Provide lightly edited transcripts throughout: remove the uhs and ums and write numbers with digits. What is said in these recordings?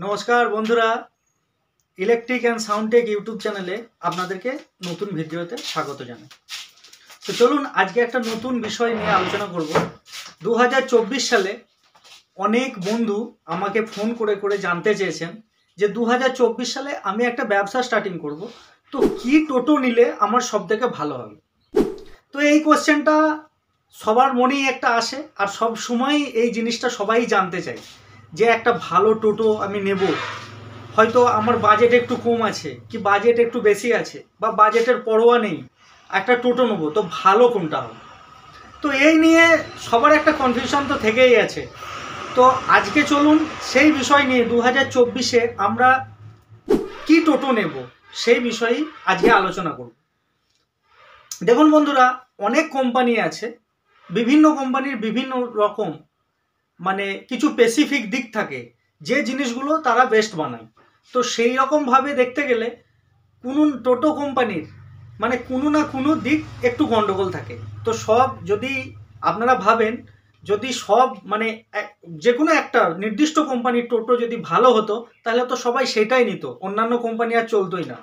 নমস্কার বন্ধুরা, electric and sound take YouTube চ্যানেলে আপনাদেরকে নতুন ভিডিওতে স্বাগত জানাই। তো চলুন আজকে একটা নতুন বিষয় নিয়ে আলোচনা করব। 2024 সালে অনেক বন্ধু আমাকে ফোন করে করে জানতে চেয়েছেন যে 2024 সালে আমি একটা ব্যবসা স্টার্টিং করব, তো কি টোটো নিলে আমার সব থেকে ভালো হবে। তো এই কোশ্চেনটা সবার মনেই একটা আসে, আর সব সময় এই জিনিসটা সবাই জানতে চায় যে একটা ভালো টোটো আমি নেব, হয়তো আমার বাজেট একটু কম আছে কি বাজেট একটু বেশি আছে বা বাজেটের পরোয়া নেই, একটা টোটো নেবো তো ভালো কোনটা হবে। তো এই নিয়ে সবার একটা কনফিউশন তো থেকেই আছে। তো আজকে চলুন সেই বিষয় নিয়ে 2024-এ আমরা কি টোটো নেব সেই বিষয়েই আজকে আলোচনা করব। দেখুন বন্ধুরা, অনেক কোম্পানি আছে, বিভিন্ন কোম্পানির বিভিন্ন রকম কিছু স্পেসিফিক দিক থাকে যে জিনিসগুলো তারা বেস্ট বানায়। তো সেই রকমভাবে দেখতে গেলে কোনো টোটো কোম্পানির কোনো না কোনো দিক একটু গন্ডগোল থাকে। তো সব যদি আপনারা ভাবেন যদি সব যে কোনো একটা নির্দিষ্ট কোম্পানির টোটো যদি ভালো হতো তাহলে তো সবাই সেটাই নিত, অন্যান্য কোম্পানি আর চলতোই না।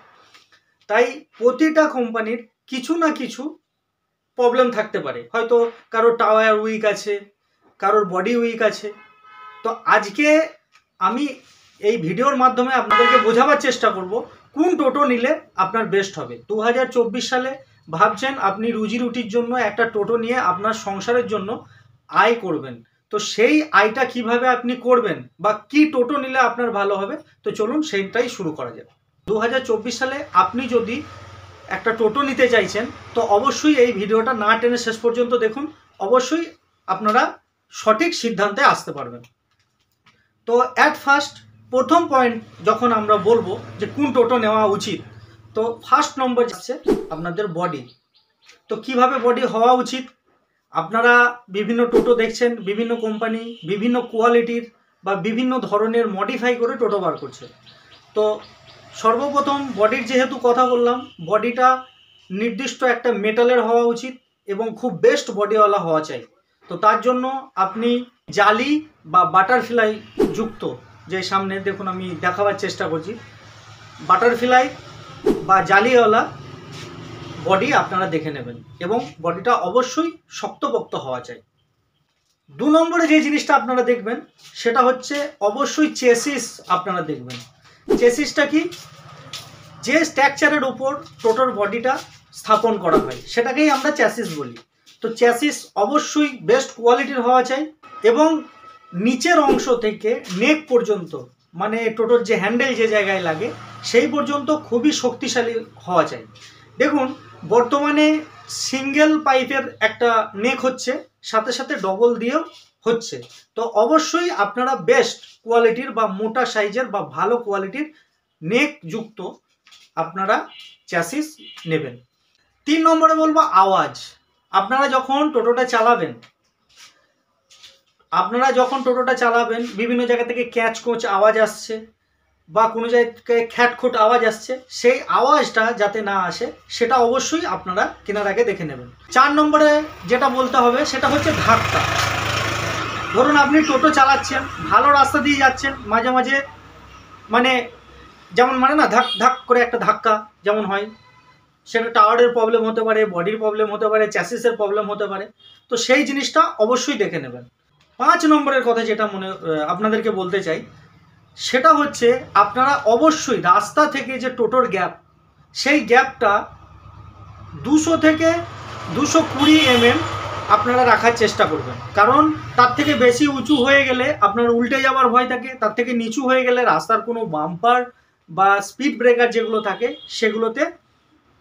তাই প্রতিটা কোম্পানির কিছু না কিছু প্রবলেম থাকতে পারে, হয়তো কারোর টায়ার উইক আছে, কারোর বডি উইক আছে। তো আজকে আমি এই ভিডিওর মাধ্যমে আপনাদেরকে বোঝাবার চেষ্টা করব কোন টোটো নিলে আপনার বেস্ট হবে। 2024 সালে ভাবছেন আপনি রুজি রুটির জন্য একটা টোটো নিয়ে আপনার সংসারের জন্য আয় করবেন, তো সেই আয়টা কিভাবে আপনি করবেন বা কি টোটো নিলে আপনার ভালো হবে, তো চলুন সেইটাই শুরু করা যাক। 2024 সালে আপনি যদি একটা টোটো নিতে চাইছেন তো অবশ্যই এই ভিডিওটা না টেনে শেষ পর্যন্ত দেখুন, অবশ্যই আপনারা সঠিক সিদ্ধান্তে আসতে পারবেন। তো অ্যাট ফার্স্ট প্রথম পয়েন্ট যখন আমরা বলবো যে কোন টোটো নেওয়া উচিত, তো ফার্স্ট নম্বর যাচ্ছে আপনাদের বডি। তো কিভাবে বডি হওয়া উচিত, আপনারা বিভিন্ন টোটো দেখছেন, বিভিন্ন কোম্পানি বিভিন্ন কোয়ালিটির বা বিভিন্ন ধরনের মডিফাই করে টোটো বার করছে। তো সর্বপ্রথম বডির যেহেতু কথা বললাম, বডিটা নির্দিষ্ট একটা মেটালের হওয়া উচিত এবং খুব বেস্ট বডিওয়ালা হওয়া চাই। তো তার জন্য আপনি জালি বা বাটারফ্লাই যুক্ত, যে সামনে দেখুন আমি দেখাবার চেষ্টা করছি, বাটারফ্লাই বা জালিওয়ালা বডি আপনারা দেখে নেবেন এবং বডিটা অবশ্যই শক্তপোক্ত হওয়া চাই। 2 নম্বরে যে জিনিসটা আপনারা দেখবেন সেটা হচ্ছে অবশ্যই চেসিস। আপনারা দেখবেন চেসিসটা কি, যে স্ট্রাকচারের উপর টোটোর বডিটা স্থাপন করা হয় সেটাকেই আমরা চ্যাসিস বলি। তো চ্যাসিস অবশ্যই বেস্ট কোয়ালিটির হওয়া চাই এবং নিচের অংশ থেকে নেক পর্যন্ত টোটোর যে হ্যান্ডেল যে জায়গায় লাগে সেই পর্যন্ত খুবই শক্তিশালী হওয়া চাই। দেখুন বর্তমানে সিঙ্গেল পাইপের একটা নেক হচ্ছে, সাথে সাথে ডবল দিয়েও হচ্ছে। তো অবশ্যই আপনারা বেস্ট কোয়ালিটির বা মোটা সাইজের বা ভালো কোয়ালিটির নেক যুক্ত আপনারা চ্যাসিস নেবেন। 3 নম্বরে বলবো আওয়াজ। আপনারা যখন টোটোটা চালাবেন বিভিন্ন জায়গা থেকে ক্যাচ কোচ আওয়াজ আসছে বা কোনো জায়গায় খ্যাটখোট আওয়াজ আসছে, সেই আওয়াজটা যাতে না আসে সেটা অবশ্যই আপনারা কেনার আগে দেখে নেবেন। 4 নম্বরে যেটা বলতে হবে সেটা হচ্ছে ধাক্কা। ধরুন আপনি টোটো চালাচ্ছেন, ভালো রাস্তা দিয়ে যাচ্ছেন, মাঝে মাঝে যেমন না ধাক ধাক করে একটা ধাক্কা যেমন হয়, সেটা টাওয়ারের প্রবলেম হতে পারে, বডির প্রবলেম হতে পারে, চ্যাসিসের প্রবলেম হতে পারে। তো সেই জিনিসটা অবশ্যই দেখে নেবেন। 5 নম্বরের কথা যেটা আপনাদেরকে বলতে চাই সেটা হচ্ছে আপনারা অবশ্যই রাস্তা থেকে যে টোটোর গ্যাপ, সেই গ্যাপটা 200 থেকে 220 mm আপনারা রাখার চেষ্টা করবেন, কারণ তার থেকে বেশি উঁচু হয়ে গেলে আপনার উল্টে যাওয়ার ভয় থাকে, তার থেকে নিচু হয়ে গেলে রাস্তার কোনো বাম্পার বা স্পিড ব্রেকার যেগুলো থাকে সেগুলোতে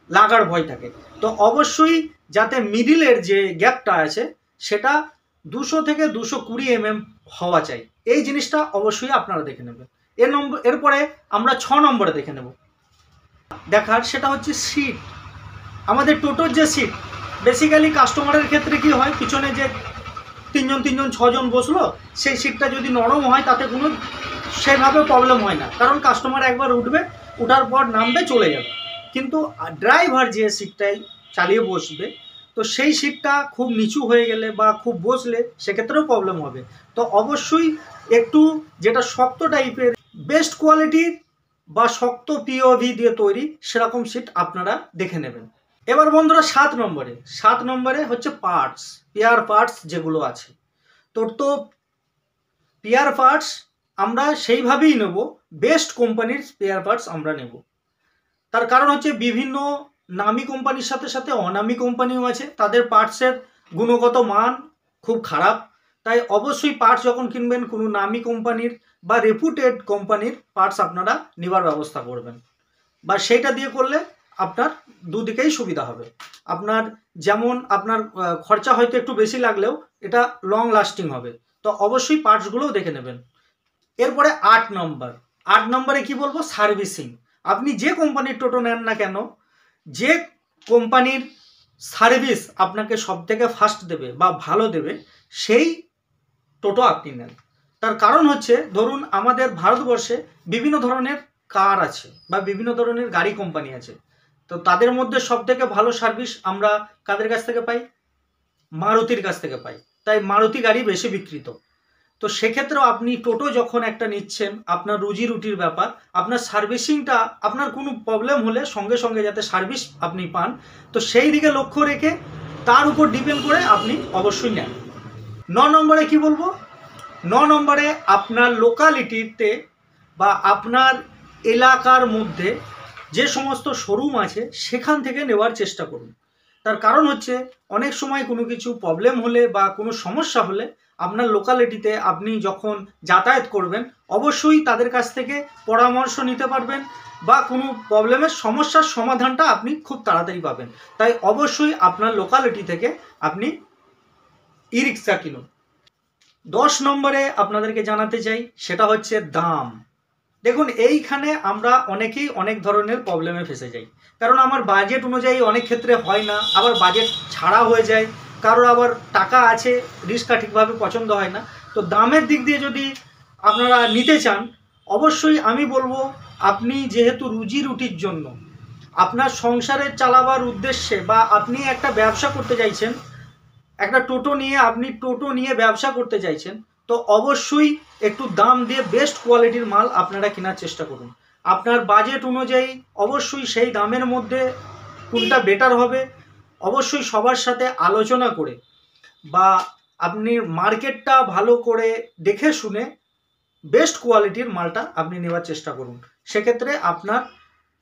লাগার ভয় থাকে। তো অবশ্যই যাতে মিডিলের যে গ্যাপটা আছে সেটা 200 থেকে 220 mm হওয়া চাই, এই জিনিসটা অবশ্যই আপনারা দেখে নেবেন। এরপরে আমরা 6 নম্বরে দেখে নেব দেখার, সেটা হচ্ছে সিট। আমাদের টোটোর যে সিট, বেসিক্যালি কাস্টমারের ক্ষেত্রে কি হয়, পিছনে যে 3জন 6জন বসলো, সেই সিটটা যদি নরম হয় তাতে কোনো সেভাবে প্রবলেম হয় না, কারণ কাস্টমার একবার উঠবে, উঠার পর নামবে, চলে যাবে। কিন্তু ড্রাইভার যে সিটটাই চালিয়ে বসবে, তো সেই সিটটা খুব নিচু হয়ে গেলে বা খুব বসলে সেক্ষেত্রেও প্রবলেম হবে। তো অবশ্যই একটু যেটা শক্ত টাইপের বেস্ট কোয়ালিটির বা শক্ত পিওভি দিয়ে তৈরি সেরকম সিট আপনারা দেখে নেবেন। এবার বন্ধুরা 7 নম্বরে হচ্ছে পার্টস, পেয়ার পার্টস যেগুলো আছে। তো পেয়ার পার্টস আমরা সেইভাবেই নেব, বেস্ট কোম্পানির পেয়ার পার্টস আমরা নেব। তার কারণ হচ্ছে বিভিন্ন নামি কোম্পানির সাথে সাথে অনামি কোম্পানিও আছে, তাদের পার্টসের গুণগত মান খুব খারাপ। তাই অবশ্যই পার্টস যখন কিনবেন কোনো নামি কোম্পানির বা রেপুটেড কোম্পানির পার্টস আপনারা নেবার ব্যবস্থা করবেন, বা সেইটা দিয়ে করলে আপনার দুদিকেই সুবিধা হবে। আপনার যেমন আপনার খরচা হয়তো একটু বেশি লাগলেও এটা লং লাস্টিং হবে। তো অবশ্যই পার্টসগুলোও দেখে নেবেন। এরপরে 8 নম্বরে কি বলবো, সার্ভিসিং। আপনি যে কোম্পানির টোটো নেন না কেন, যে কোম্পানির সার্ভিস আপনাকে সব থেকে ফাস্ট দেবে বা ভালো দেবে সেই টোটো আপনি নেন। তার কারণ হচ্ছে ধরুন আমাদের ভারতবর্ষে বিভিন্ন ধরনের কার আছে বা বিভিন্ন ধরনের গাড়ি কোম্পানি আছে। তো তাদের মধ্যে সব থেকে ভালো সার্ভিস আমরা কাদের কাছ থেকে পাই? মারুতির কাছ থেকে পাই। তাই মারুতি গাড়ি বেশি বিক্রিত। তো সেক্ষেত্রেও আপনি টোটো যখন একটা নিচ্ছেন, আপনার রুজি রুটির ব্যাপার, আপনার সার্ভিসিংটা, আপনার কোনো প্রবলেম হলে সঙ্গে সঙ্গে যাতে সার্ভিস আপনি পান, তো সেই দিকে লক্ষ্য রেখে তার উপর ডিপেন্ড করে আপনি অবশ্যই নেন। 9 নম্বরে কি বলবো, 9 নম্বরে আপনার লোকালিটিতে বা আপনার এলাকার মধ্যে যে সমস্ত শোরুম আছে সেখান থেকে নেওয়ার চেষ্টা করুন। তার কারণ হচ্ছে অনেক সময় কোনো কিছু প্রবলেম হলে বা কোনো সমস্যা হলে আপনার লোকালিটিতে আপনি যখন যাতায়াত করবেন অবশ্যই তাদের কাছ থেকে পরামর্শ নিতে পারবেন বা কোনো প্রবলেমের সমস্যার সমাধানটা আপনি খুব তাড়াতাড়ি পাবেন। তাই অবশ্যই আপনার লোকালিটি থেকে আপনি ই রিক্সা কিনুন। 10 নম্বরে আপনাদেরকে জানাতে চাই সেটা হচ্ছে দাম। দেখুন এইখানে আমরা অনেকেই অনেক ধরনের প্রবলেমে ফেসে যাই, কারণ আমার বাজেট অনুযায়ী অনেক ক্ষেত্রে হয় না, আবার বাজেট ছাড়া হয়ে যায়, কারোর আবার টাকা আছে রিক্সা ঠিকভাবে পছন্দ হয় না। তো দামের দিক দিয়ে যদি আপনারা নিতে চান অবশ্যই আমি বলবো, আপনি যেহেতু রুজি রুটির জন্য আপনার সংসারের চালাবার উদ্দেশ্যে বা আপনি একটা ব্যবসা করতে চাইছেন, একটা টোটো নিয়ে আপনি টোটো নিয়ে ব্যবসা করতে চাইছেন, তো অবশ্যই একটু দাম দিয়ে বেস্ট কোয়ালিটির মাল আপনারা কেনার চেষ্টা করুন। আপনার বাজেট অনুযায়ী অবশ্যই সেই দামের মধ্যে কোনটা বেটার হবে অবশ্যই সবার সাথে আলোচনা করে বা আপনি মার্কেটটা ভালো করে দেখে শুনে বেস্ট কোয়ালিটির মালটা আপনি নেওয়ার চেষ্টা করুন। সেক্ষেত্রে আপনার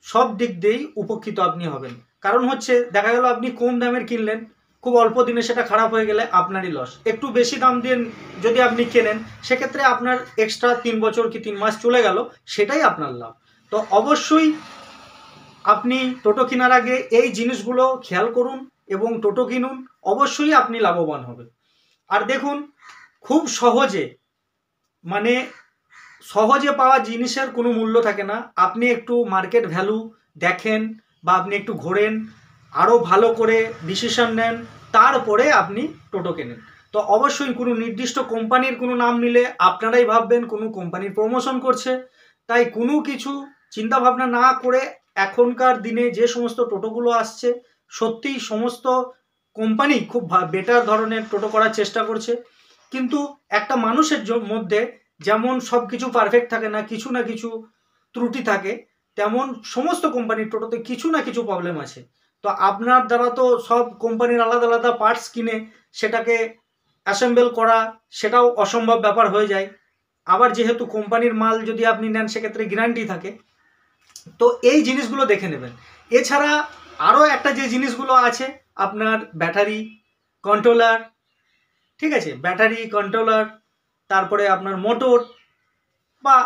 সব দিক দিয়েই উপকৃত আপনি হবেন। কারণ হচ্ছে দেখা গেল আপনি কম দামের কিনলেন, খুব অল্প দিনে সেটা খারাপ হয়ে গেলে আপনারই লস। একটু বেশি দাম দিয়ে যদি আপনি কেনেন সেক্ষেত্রে আপনার এক্সট্রা 3 বছর কি 3 মাস চলে গেল, সেটাই আপনার লাভ। তো অবশ্যই আপনি টোটো কেনার আগে এই জিনিসগুলো খেয়াল করুন এবং টোটো কিনুন, অবশ্যই আপনি লাভবান হবেন। আর দেখুন খুব সহজে পাওয়া জিনিসের কোনো মূল্য থাকে না। আপনি একটু মার্কেট ভ্যালু দেখেন বা আপনি একটু ঘোরেন, আরও ভালো করে ডিসিশন নেন, তারপরে আপনি টোটো কেনেন। তো অবশ্যই কোনো নির্দিষ্ট কোম্পানির কোনো নাম নিলে আপনারাই ভাববেন কোনো কোম্পানির প্রমোশন করছে। তাই কোনো কিছু চিন্তাভাবনা না করে এখনকার দিনে যে সমস্ত টোটোগুলো আসছে সত্যিই সমস্ত কোম্পানি খুব বেটার ধরনের টোটো করার চেষ্টা করছে। কিন্তু একটা মানুষের মধ্যে যেমন সব কিছু পারফেক্ট থাকে না, কিছু না কিছু ত্রুটি থাকে, তেমন সমস্ত কোম্পানির টোটোতে কিছু না কিছু প্রবলেম আছে। তো আপনার দ্বারা তো সব কোম্পানির আলাদা আলাদা পার্টস কিনে সেটাকে অ্যাসেম্বল করা সেটাও অসম্ভব ব্যাপার হয়ে যায়। আবার যেহেতু কোম্পানির মাল যদি আপনি নেন সেক্ষেত্রে গ্যারান্টি থাকে। তো এই জিনিসগুলো দেখে নেবেন। এছাড়া আরও একটা যে জিনিসগুলো আছে আপনার ব্যাটারি কন্ট্রোলার, ঠিক আছে, ব্যাটারি কন্ট্রোলার, তারপরে আপনার মোটর বা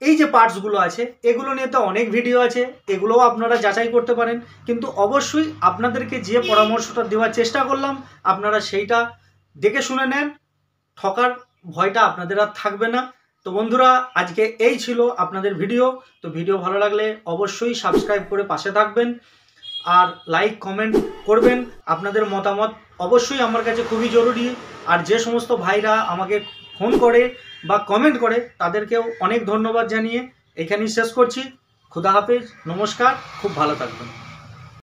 এই যে পার্টসগুলো আছে এগুলো নিয়ে তো অনেক ভিডিও আছে, এগুলোও আপনারা যাচাই করতে পারেন। কিন্তু অবশ্যই আপনাদেরকে যে পরামর্শটা দেওয়ার চেষ্টা করলাম আপনারা সেইটা দেখে শুনে নেন, ঠকার ভয়টা আপনাদের আর থাকবে না। তো বন্ধুরা আজকে এই ছিল আপনাদের ভিডিও। তো ভিডিও ভালো লাগলে অবশ্যই সাবস্ক্রাইব করে পাশে থাকবেন আর লাইক কমেন্ট করবেন। আপনাদের মতামত অবশ্যই আমার কাছে খুবই জরুরি। আর যে সমস্ত ভাইরা আমাকে ফোন করে বা কমেন্ট করে তাদেরকেও অনেক ধন্যবাদ জানিয়ে এখানেই শেষ করছি। খুদা হাফেজ, নমস্কার, খুব ভালো থাকবেন।